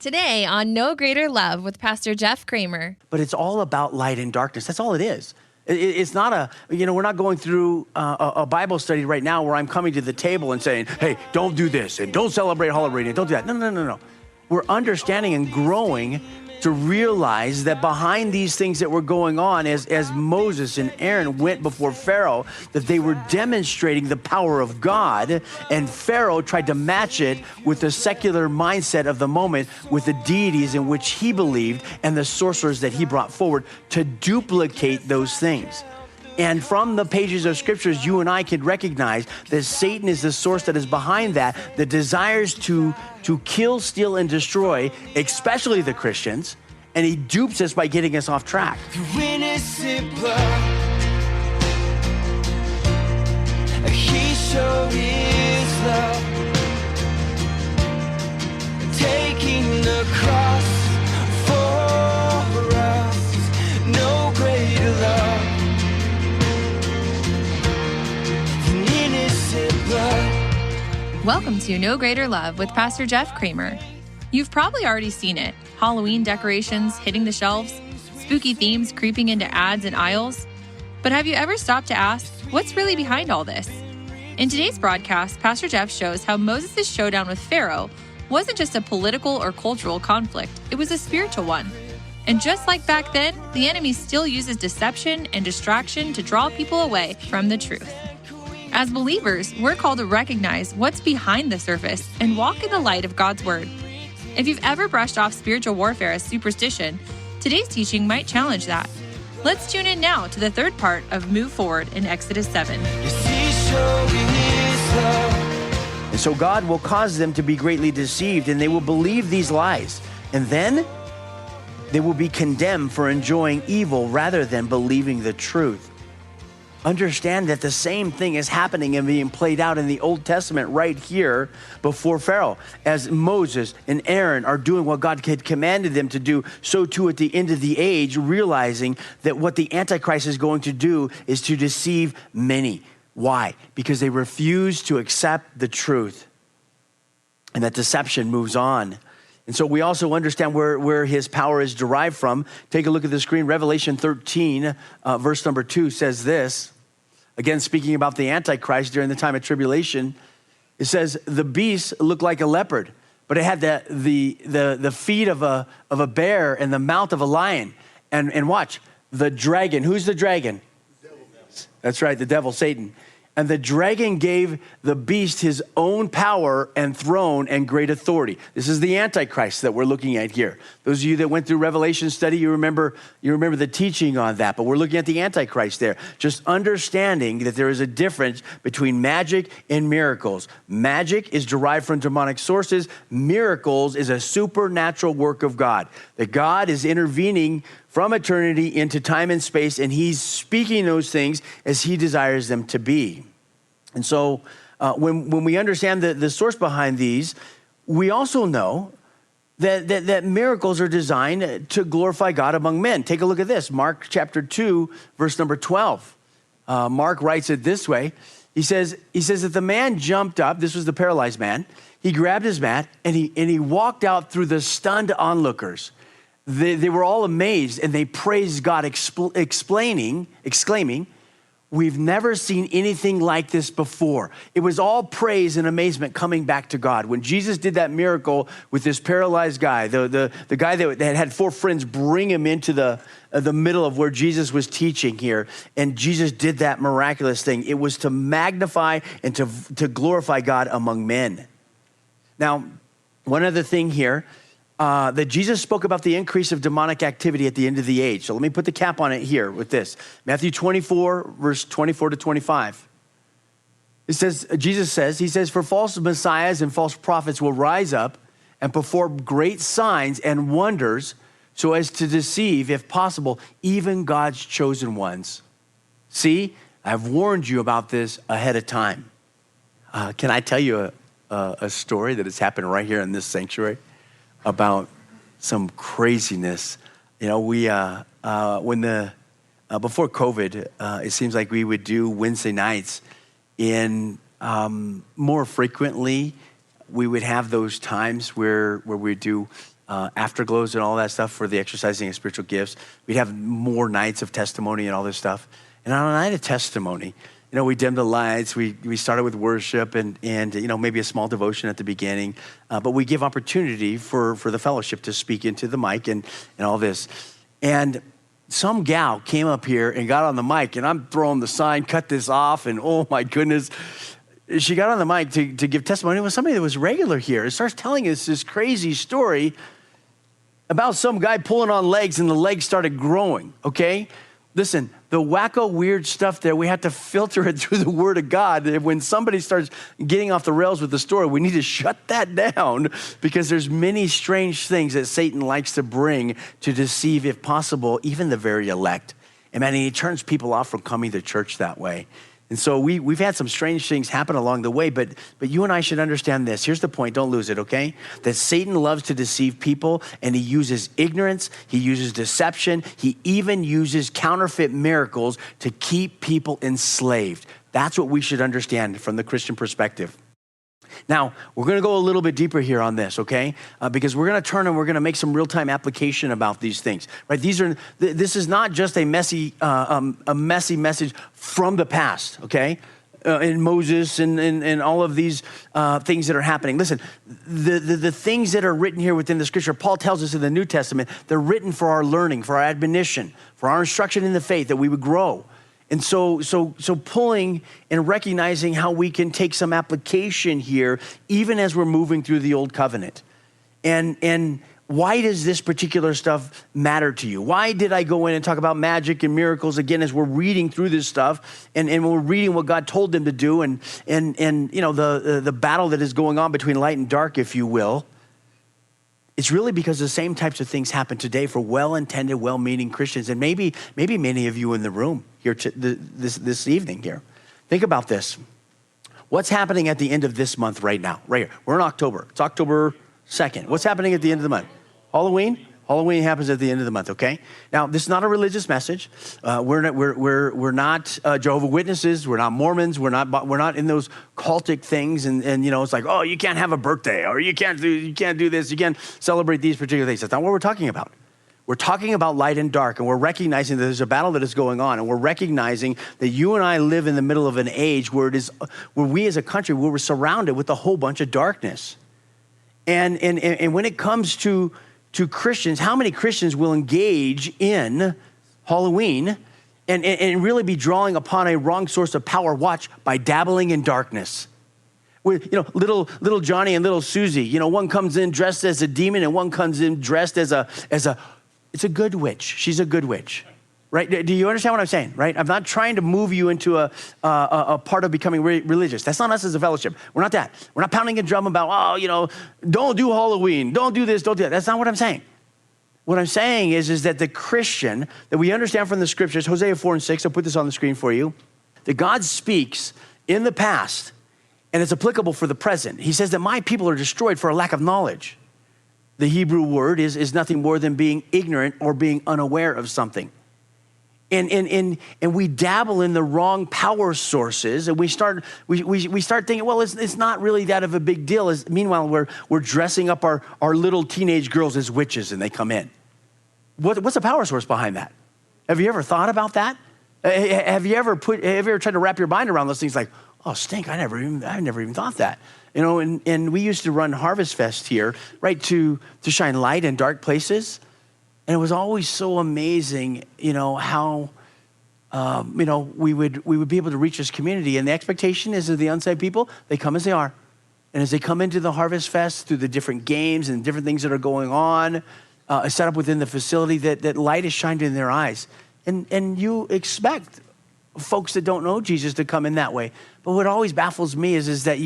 Today on No Greater Love with Pastor Jeff Kramer. But it's all about light and darkness. That's all it is. It's not we're not going through a Bible study right now where I'm coming to the table and saying, hey, don't do this and don't celebrate Halloween and don't do that. No. We're understanding and growing to realize that behind these things that were going on as Moses and Aaron went before Pharaoh, that they were demonstrating the power of God, and Pharaoh tried to match it with the secular mindset of the moment with the deities in which he believed and the sorcerers that he brought forward to duplicate those things. And from the pages of scriptures, you and I can recognize that Satan is the source that is behind that desires to kill, steal, and destroy, especially the Christians, and he dupes us by getting us off track. Innocent blood, he showed his love, taking the cross for us, no greater love. Welcome to No Greater Love with Pastor Jeff Kramer. You've probably already seen it. Halloween decorations hitting the shelves, spooky themes creeping into ads and aisles. But have you ever stopped to ask, what's really behind all this? In today's broadcast, Pastor Jeff shows how Moses' showdown with Pharaoh wasn't just a political or cultural conflict, it was a spiritual one. And just like back then, the enemy still uses deception and distraction to draw people away from the truth. As believers, we're called to recognize what's behind the surface and walk in the light of God's Word. If you've ever brushed off spiritual warfare as superstition, today's teaching might challenge that. Let's tune in now to the third part of Move Forward in Exodus 7. And so God will cause them to be greatly deceived, and they will believe these lies. And then they will be condemned for enjoying evil rather than believing the truth. Understand that the same thing is happening and being played out in the Old Testament right here before Pharaoh. As Moses and Aaron are doing what God had commanded them to do, so too at the end of the age, realizing that what the Antichrist is going to do is to deceive many. Why? Because they refuse to accept the truth. And that deception moves on. And so we also understand where his power is derived from. Take a look at the screen. Revelation 13, verse number 2 says this. Again, speaking about the Antichrist during the time of tribulation, it says, the beast looked like a leopard, but it had the feet of a bear and the mouth of a lion. And watch, the dragon. Who's the dragon? The devil. That's right, the devil, Satan. And the dragon gave the beast his own power and throne and great authority. This is the Antichrist that we're looking at here. Those of you that went through Revelation study, you remember the teaching on that. But we're looking at the Antichrist there. Just understanding that there is a difference between magic and miracles. Magic is derived from demonic sources. Miracles is a supernatural work of God. That God is intervening from eternity into time and space, and he's speaking those things as he desires them to be. And so when we understand the source behind these, we also know that miracles are designed to glorify God among men. Take a look at this, Mark chapter 2, verse number 12. Mark writes it this way. He says that the man jumped up, this was the paralyzed man, he grabbed his mat, and he walked out through the stunned onlookers. They were all amazed, and they praised God, exclaiming, we've never seen anything like this before. It was all praise and amazement coming back to God. When Jesus did that miracle with this paralyzed guy, the guy that had 4 friends bring him into the middle of where Jesus was teaching here, and Jesus did that miraculous thing. It was to magnify and to glorify God among men. Now, one other thing here, that Jesus spoke about the increase of demonic activity at the end of the age. So let me put the cap on it here with this. Matthew 24, verse 24 to 25. It says, Jesus says, for false messiahs and false prophets will rise up and perform great signs and wonders so as to deceive, if possible, even God's chosen ones. See, I've warned you about this ahead of time. Can I tell you a story that has happened right here in this sanctuary about some craziness? You know, we before COVID, it seems like we would do Wednesday nights, and more frequently we would have those times where we do afterglows and all that stuff for the exercising of spiritual gifts. We'd have more nights of testimony and all this stuff. And on a night of testimony, we dimmed the lights. We started with worship and maybe a small devotion at the beginning. But we give opportunity for the fellowship to speak into the mic and all this. And some gal came up here and got on the mic, and I'm throwing the sign, cut this off, and oh my goodness. She got on the mic to give testimony. It was somebody that was regular here. It starts telling us this crazy story about some guy pulling on legs, and the legs started growing, okay? Listen, the wacko weird stuff there, we have to filter it through the Word of God. When somebody starts getting off the rails with the story, we need to shut that down, because there's many strange things that Satan likes to bring to deceive, if possible, even the very elect. And man, he turns people off from coming to church that way. And so we've had some strange things happen along the way, but you and I should understand this. Here's the point, don't lose it, okay? That Satan loves to deceive people, and he uses ignorance, he uses deception, he even uses counterfeit miracles to keep people enslaved. That's what we should understand from the Christian perspective. Now, we're going to go a little bit deeper here on this, okay? Because we're going to turn and we're going to make some real-time application about these things, right? This is not just a messy message from the past, okay? In Moses and all of these things that are happening. Listen, the things that are written here within the scripture, Paul tells us in the New Testament, they're written for our learning, for our admonition, for our instruction in the faith, that we would grow. And so pulling and recognizing how we can take some application here, even as we're moving through the Old Covenant. And why does this particular stuff matter to you? Why did I go in and talk about magic and miracles again as we're reading through this stuff and we're reading what God told them to do and the battle that is going on between light and dark, if you will? It's really because the same types of things happen today for well-intended, well-meaning Christians, and maybe many of you in the room here this evening here. Think about this. What's happening at the end of this month right now? Right here. We're in October. It's October 2nd. What's happening at the end of the month? Halloween? Halloween happens at the end of the month, okay? Now, this is not a religious message. We're not Jehovah's Witnesses. We're not Mormons. We're not in those cultic things. And it's like, oh, you can't have a birthday, or you can't do this. You can't celebrate these particular things. That's not what we're talking about. We're talking about light and dark, and we're recognizing that there's a battle that is going on, and we're recognizing that you and I live in the middle of an age where we as a country, where we're surrounded with a whole bunch of darkness. And when it comes to Christians, how many Christians will engage in Halloween and really be drawing upon a wrong source of power, watch, by dabbling in darkness? With, little Johnny and little Susie, one comes in dressed as a demon and one comes in dressed as it's a good witch. She's a good witch, right? Do you understand what I'm saying, right? I'm not trying to move you into a part of becoming religious. That's not us as a fellowship. We're not that. We're not pounding a drum about, don't do Halloween, don't do this, don't do that. That's not what I'm saying. What I'm saying is that the Christian, that we understand from the scriptures, Hosea 4:6, I'll put this on the screen for you, that God speaks in the past, and it's applicable for the present. He says that my people are destroyed for a lack of knowledge. The Hebrew word is nothing more than being ignorant or being unaware of something. And we dabble in the wrong power sources, and we start thinking, well, it's not really that of a big deal. Meanwhile, we're dressing up our little teenage girls as witches, and they come in. What's the power source behind that? Have you ever thought about that? Have you ever tried to wrap your mind around those things? Like, oh, stink! I never even thought that. And we used to run Harvest Fest here, right, to shine light in dark places. And it was always so amazing, how, we would be able to reach this community. And the expectation is of the unsaved people, they come as they are. And as they come into the Harvest Fest through the different games and different things that are going on, set up within the facility, that light is shined in their eyes. And you expect folks that don't know Jesus to come in that way. But what always baffles me is that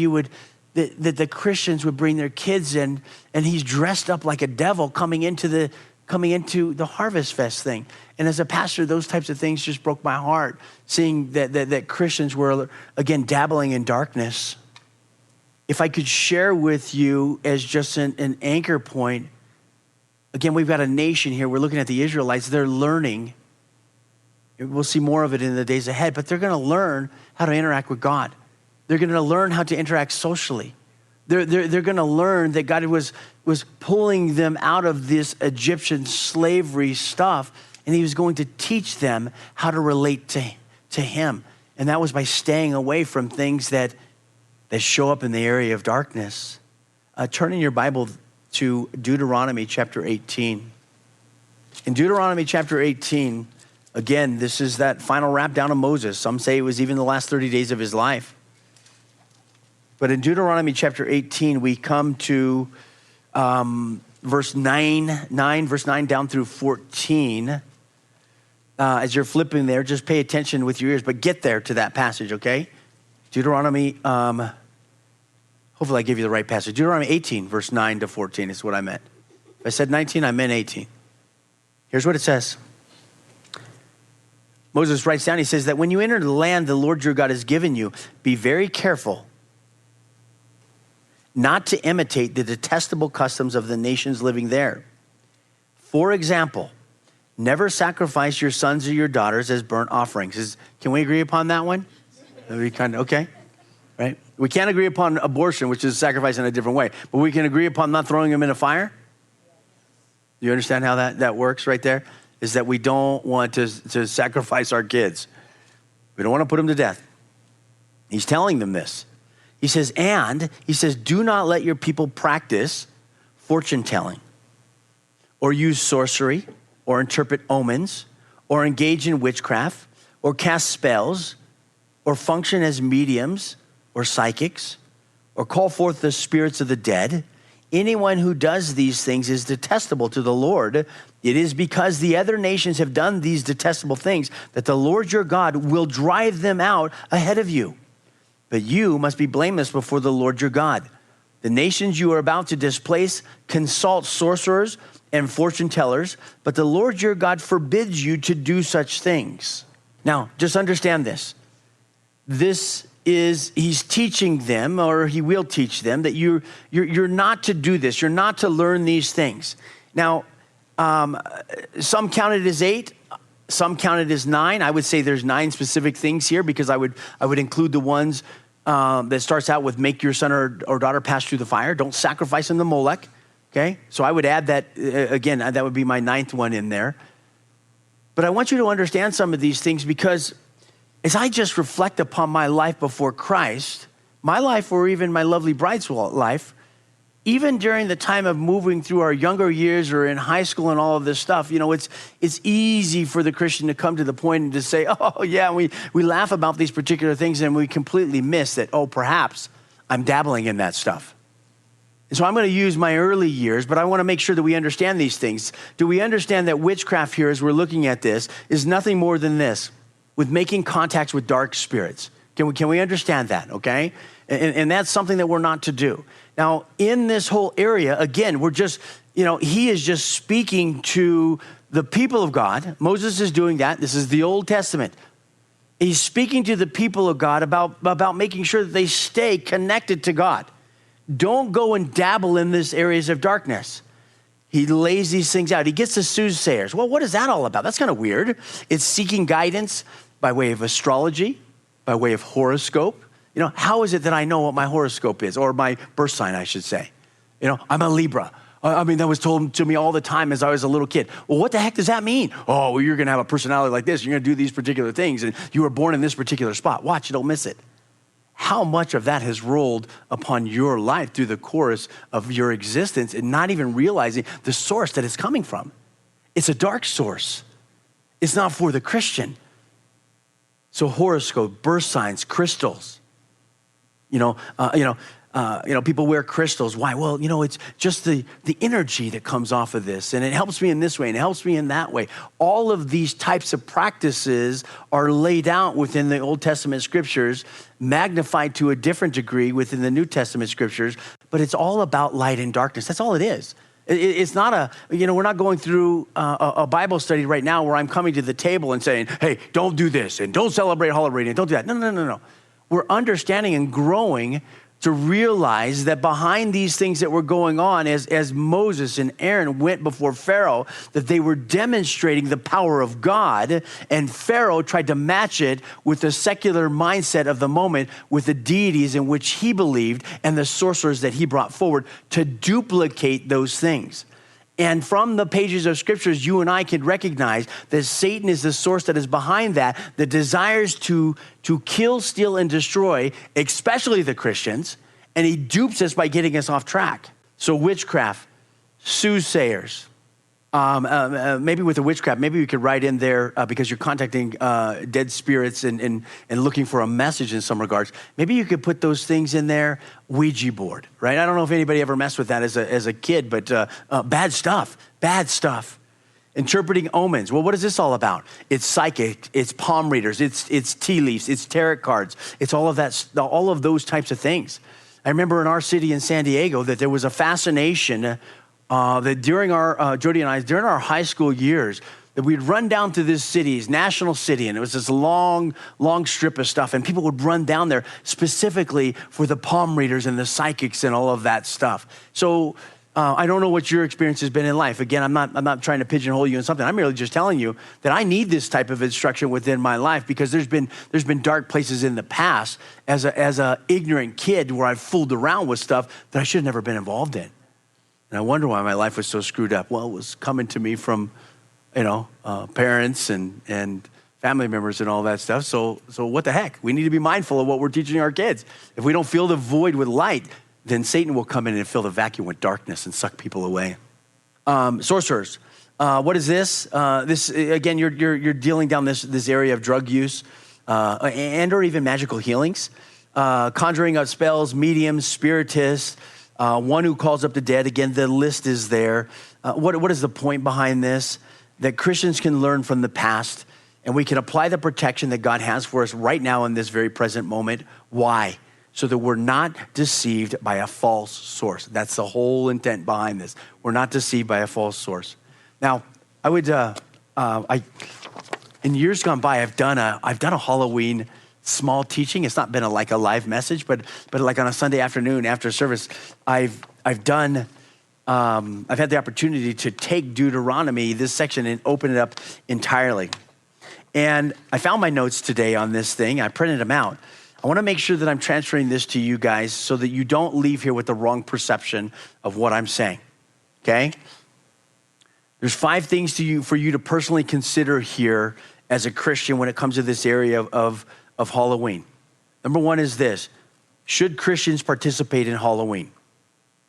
that the Christians would bring their kids in, and he's dressed up like a devil coming into the Harvest Fest thing. And as a pastor, those types of things just broke my heart, seeing that Christians were, again, dabbling in darkness. If I could share with you as just an anchor point, again, we've got a nation here. We're looking at the Israelites. They're learning. We'll see more of it in the days ahead, but they're going to learn how to interact with God. They're going to learn how to interact socially. They're going to learn that God was pulling them out of this Egyptian slavery stuff, and he was going to teach them how to relate to him. And that was by staying away from things that show up in the area of darkness. Turn in your Bible to Deuteronomy chapter 18. In Deuteronomy chapter 18, again, this is that final wrap down of Moses. Some say it was even the last 30 days of his life. But in Deuteronomy chapter 18, we come to verse 9 down through 14. As you're flipping there, just pay attention with your ears, but get there to that passage, okay? Deuteronomy, hopefully I gave you the right passage. Deuteronomy 18, verse 9 to 14 is what I meant. If I said 19, I meant 18. Here's what it says. Moses writes down, he says that when you enter the land the Lord your God has given you, be very careful not to imitate the detestable customs of the nations living there. For example, never sacrifice your sons or your daughters as burnt offerings. Can we agree upon that one? Okay, right? We can't agree upon abortion, which is sacrifice in a different way, but we can agree upon not throwing them in a fire. You understand how that works right there? Is that we don't want to sacrifice our kids. We don't want to put them to death. He's telling them this. He says, do not let your people practice fortune telling or use sorcery or interpret omens or engage in witchcraft or cast spells or function as mediums or psychics or call forth the spirits of the dead. Anyone who does these things is detestable to the Lord. It is because the other nations have done these detestable things that the Lord your God will drive them out ahead of you. But you must be blameless before the Lord your God. The nations you are about to displace consult sorcerers and fortune tellers, but the Lord your God forbids you to do such things. Now, just understand this. He's teaching them, or he will teach them, that you're not to do this. You're not to learn these things. Now, some count it as 8. Some count it as 9. I would say there's 9 specific things here because I would include the ones that starts out with make your son or daughter pass through the fire. Don't sacrifice them to Molech. Okay, so I would add that, again, that would be my 9th one in there. But I want you to understand some of these things because as I just reflect upon my life before Christ, my life or even my lovely bride's life, even during the time of moving through our younger years or in high school and all of this stuff, it's easy for the Christian to come to the point and to say, oh yeah, we laugh about these particular things and we completely miss that, perhaps I'm dabbling in that stuff. And so I'm going to use my early years, but I want to make sure that we understand these things. Do we understand that witchcraft here, as we're looking at this, is nothing more than this, with making contacts with dark spirits? Can we understand that, okay? And that's something that we're not to do. Now, in this whole area, again, we're just, he is just speaking to the people of God. Moses is doing that. This is the Old Testament. He's speaking to the people of God about making sure that they stay connected to God. Don't go and dabble in these areas of darkness. He lays these things out. He gets the soothsayers. Well, what is that all about? That's kind of weird. It's seeking guidance by way of astrology, by way of horoscope. How is it that I know what my horoscope is, or my birth sign, I should say? I'm a Libra. That was told to me all the time as I was a little kid. Well, what the heck does that mean? Oh, well, you're going to have a personality like this. You're going to do these particular things, and you were born in this particular spot. Watch, don't miss it. How much of that has rolled upon your life through the course of your existence and not even realizing the source that it's coming from? It's a dark source. It's not for the Christian. So horoscope, birth signs, crystals. People wear crystals. Why? Well, it's just the energy that comes off of this, and it helps me in this way, and it helps me in that way. All of these types of practices are laid out within the Old Testament scriptures, magnified to a different degree within the New Testament scriptures, but it's all about light and darkness. That's all it is. It's not we're not going through a Bible study right now where I'm coming to the table and saying, hey, don't do this, and don't celebrate Halloween, and don't do that. No. We're understanding and growing to realize that behind these things that were going on, as Moses and Aaron went before Pharaoh, that they were demonstrating the power of God, and Pharaoh tried to match it with the secular mindset of the moment, with the deities in which he believed and the sorcerers that he brought forward to duplicate those things. And from the pages of scriptures, you and I can recognize that Satan is the source that is behind that desires to kill, steal, and destroy, especially the Christians, and he dupes us by getting us off track. So witchcraft, soothsayers, maybe with the witchcraft, maybe you could write in there because you're contacting dead spirits and looking for a message in some regards. Maybe you could put those things in there. Ouija board, right? I don't know if anybody ever messed with that as a kid, but bad stuff. Interpreting omens. Well, what is this all about? It's psychic, it's palm readers, it's tea leaves, it's tarot cards. It's all of that, all of those types of things. I remember in our city in San Diego that there was a fascination that during our, Jody and I, during our high school years, that we'd run down to this city's national city, and it was this long strip of stuff, and people would run down there specifically for the palm readers and the psychics and all of that stuff. So I don't know what your experience has been in life. Again, I'm not trying to pigeonhole you in something. I'm merely just telling you that I need this type of instruction within my life because there's been dark places in the past as a ignorant kid where I fooled around with stuff that I should have never been involved in. And I wonder why my life was so screwed up. Well, it was coming to me from, parents and family members and all that stuff. So what the heck? We need to be mindful of what we're teaching our kids. If we don't fill the void with light, then Satan will come in and fill the vacuum with darkness and suck people away. Sorcerers. What is this? This again, you're dealing down this area of drug use and or even magical healings, conjuring up spells, mediums, spiritists. One who calls up the dead. Again, the list is there. What is the point behind this? That Christians can learn from the past, and we can apply the protection that God has for us right now in this very present moment. Why? So that we're not deceived by a false source. That's the whole intent behind this. We're not deceived by a false source. Now, I would, in years gone by, I've done a Halloween small teaching. It's not been like a live message, but like on a Sunday afternoon after service, I've had the opportunity to take Deuteronomy, this section, and open it up entirely. And I found my notes today on this thing. I printed them out. I want to make sure that I'm transferring this to you guys so that you don't leave here with the wrong perception of what I'm saying, okay? There's 5 things for you to personally consider here as a Christian when it comes to this area of Halloween. Number 1 is this: should Christians participate in Halloween?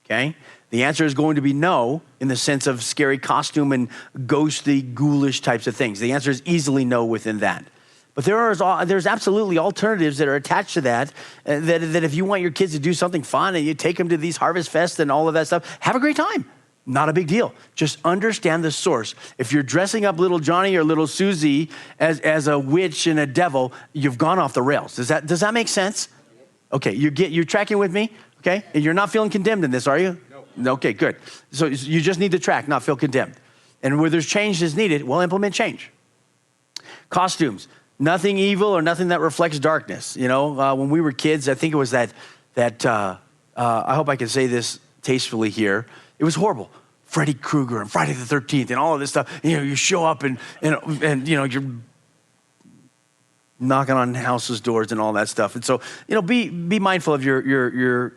Okay? The answer is going to be no, in the sense of scary costume and ghostly, ghoulish types of things. The answer is easily no within that. But there's absolutely alternatives that are attached to that if you want your kids to do something fun and you take them to these harvest fests and all of that stuff, have a great time. Not a big deal. Just understand the source. If you're dressing up little Johnny or little Susie as a witch and a devil, you've gone off the rails. Does that make sense? Okay, you're tracking with me? Okay, and you're not feeling condemned in this, are you? No. Okay, good. So you just need to track, not feel condemned. And where there's change is needed, we'll implement change. Costumes. Nothing evil or nothing that reflects darkness. When we were kids, I think it was that I hope I can say this tastefully here. It was horrible. Freddy Krueger and Friday the 13th and all of this stuff. You show up and you're knocking on houses' doors and all that stuff. And so, be mindful of your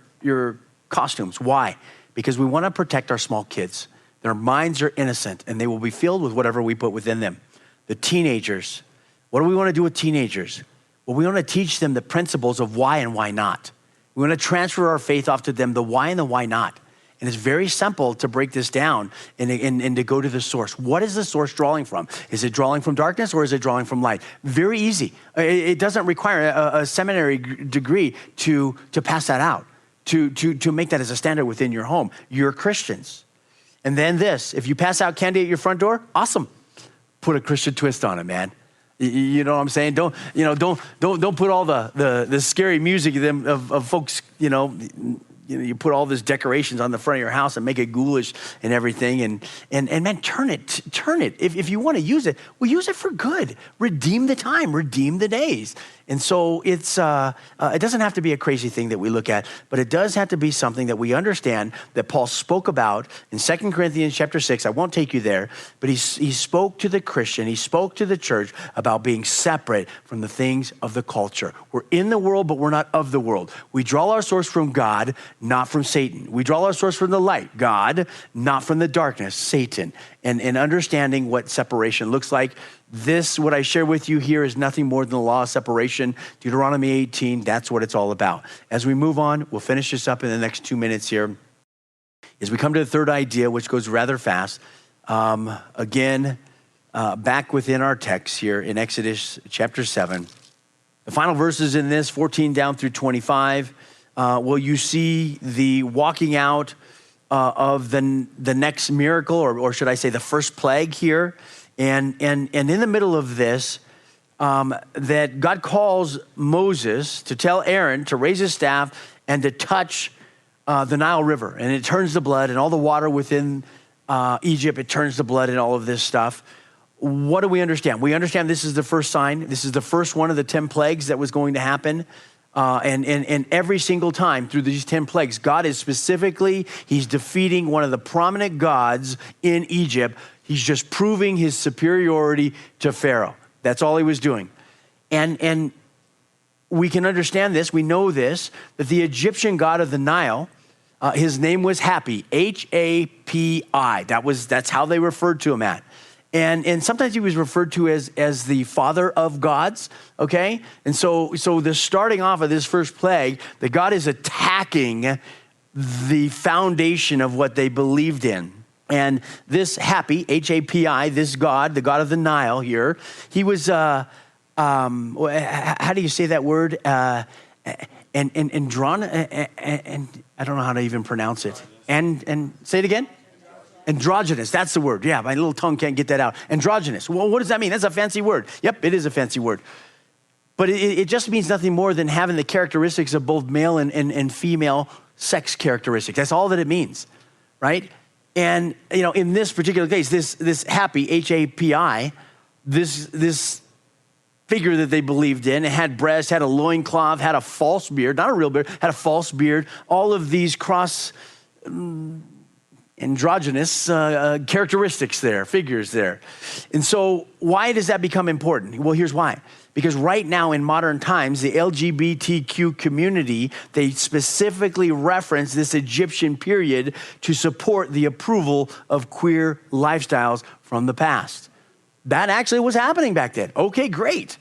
costumes. Why? Because we want to protect our small kids. Their minds are innocent and they will be filled with whatever we put within them. The teenagers. What do we want to do with teenagers? Well, we want to teach them the principles of why and why not. We want to transfer our faith off to them, the why and the why not. And it's very simple to break this down and to go to the source. What is the source drawing from? Is it drawing from darkness or is it drawing from light? Very easy. It doesn't require a seminary degree to pass that out, to make that as a standard within your home. You're Christians. And then this, if you pass out candy at your front door, awesome. Put a Christian twist on it, man. You know what I'm saying? Don't put all the scary music of folks, you put all these decorations on the front of your house and make it ghoulish and everything. And man, turn it. If you want to use it, well, use it for good. Redeem the time, redeem the days. And so it doesn't have to be a crazy thing that we look at, but it does have to be something that we understand that Paul spoke about in 2 Corinthians chapter 6. I won't take you there, but he spoke to the Christian, he spoke to the church about being separate from the things of the culture. We're in the world, but we're not of the world. We draw our source from God, not from Satan. We draw our source from the light, God, not from the darkness, Satan. And understanding what separation looks like. This, what I share with you here, is nothing more than the law of separation. Deuteronomy 18, that's what it's all about. As we move on, we'll finish this up in the next 2 minutes here. As we come to the third idea, which goes rather fast, back within our text here in Exodus chapter 7. The final verses in this, 14 down through 25, you see the walking out of the next miracle, or should I say the first plague here. And in the middle of this, that God calls Moses to tell Aaron to raise his staff and to touch the Nile River. And it turns to blood, and all the water within Egypt, it turns to blood and all of this stuff. What do we understand? We understand this is the first sign. This is the first one of the 10 plagues that was going to happen. And every single time through these 10 plagues, God is he's defeating one of the prominent gods in Egypt. He's just proving his superiority to Pharaoh. That's all he was doing. And we can understand this, we know this, that the Egyptian god of the Nile, his name was Happy, H-A-P-I. That's how they referred to him at. And sometimes he was referred to as the father of gods, okay? And so the starting off of this first plague, that God is attacking the foundation of what they believed in. And this Happy, H-A-P-I, this god, the god of the Nile here, he was, how do you say that word? And drawn, and I don't know how to even pronounce it. And say it again? Androgynous, that's the word. Yeah, my little tongue can't get that out. Androgynous. Well, what does that mean? That's a fancy word. Yep, it is a fancy word. But it just means nothing more than having the characteristics of both male and female sex characteristics. That's all that it means, right? And, in this particular case, this Happy, H-A-P-I, this figure that they believed in, it had breasts, had a loincloth, had a false beard, not a real beard, had a false beard, all of these androgynous characteristics there, figures there. And so why does that become important? Well, here's why. Because right now in modern times, the LGBTQ community, they specifically reference this Egyptian period to support the approval of queer lifestyles from the past. That actually was happening back then. Okay, great.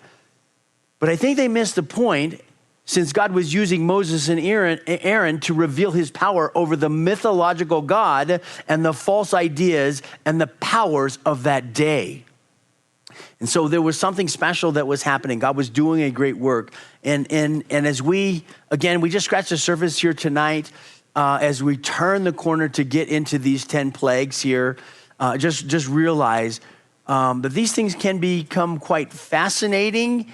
But I think they missed the point, since God was using Moses and Aaron to reveal his power over the mythological God and the false ideas and the powers of that day. And so there was something special that was happening. God was doing a great work. And as we just scratched the surface here tonight, as we turn the corner to get into these 10 plagues here, just realize that these things can become quite fascinating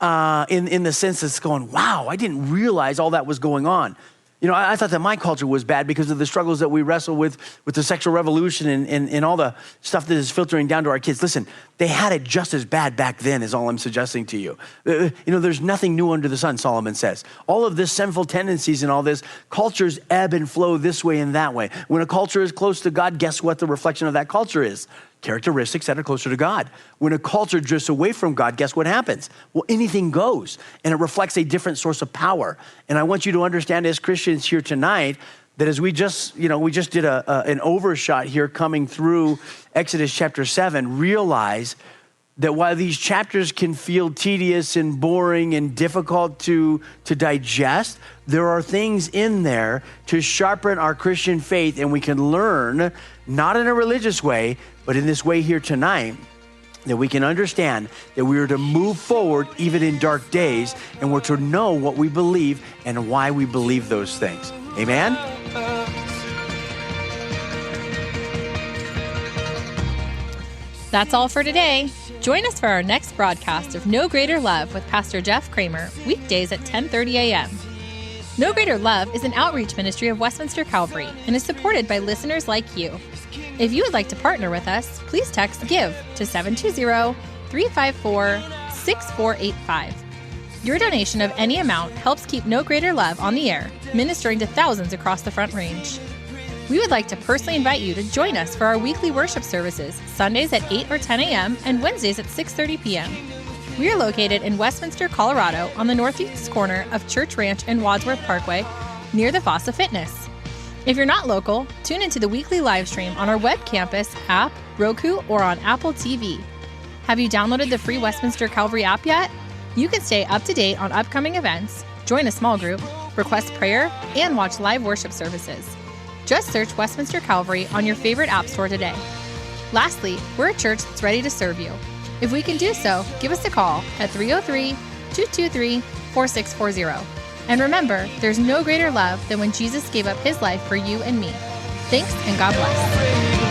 in the sense that's going, wow, I didn't realize all that was going on. I thought that my culture was bad because of the struggles that we wrestle with the sexual revolution and all the stuff that is filtering down to our kids. Listen, they had it just as bad back then is all I'm suggesting to you. There's nothing new under the sun, Solomon says. All of this sinful tendencies and all this, cultures ebb and flow this way and that way. When a culture is close to God, guess what the reflection of that culture is? Characteristics that are closer to God. When a culture drifts away from God, guess what happens? Well, anything goes, and it reflects a different source of power. And I want you to understand as Christians here tonight that as we just did an overshot here coming through Exodus chapter 7, realize that while these chapters can feel tedious and boring and difficult to digest, there are things in there to sharpen our Christian faith, and we can learn, not in a religious way, but in this way here tonight, that we can understand that we are to move forward even in dark days, and we're to know what we believe and why we believe those things. Amen? That's all for today. Join us for our next broadcast of No Greater Love with Pastor Jeff Kramer, weekdays at 10:30 a.m. No Greater Love is an outreach ministry of Westminster Calvary and is supported by listeners like you. If you would like to partner with us, please text GIVE to 720-354-6485. Your donation of any amount helps keep No Greater Love on the air, ministering to thousands across the Front Range. We would like to personally invite you to join us for our weekly worship services, Sundays at 8 or 10 a.m. and Wednesdays at 6:30 p.m. We are located in Westminster, Colorado, on the northeast corner of Church Ranch and Wadsworth Parkway, near the Fossa Fitness. If you're not local, tune into the weekly live stream on our web campus, app, Roku, or on Apple TV. Have you downloaded the free Westminster Calvary app yet? You can stay up to date on upcoming events, join a small group, request prayer, and watch live worship services. Just search Westminster Calvary on your favorite app store today. Lastly, we're a church that's ready to serve you. If we can do so, give us a call at 303-223-4640. And remember, there's no greater love than when Jesus gave up his life for you and me. Thanks, and God bless.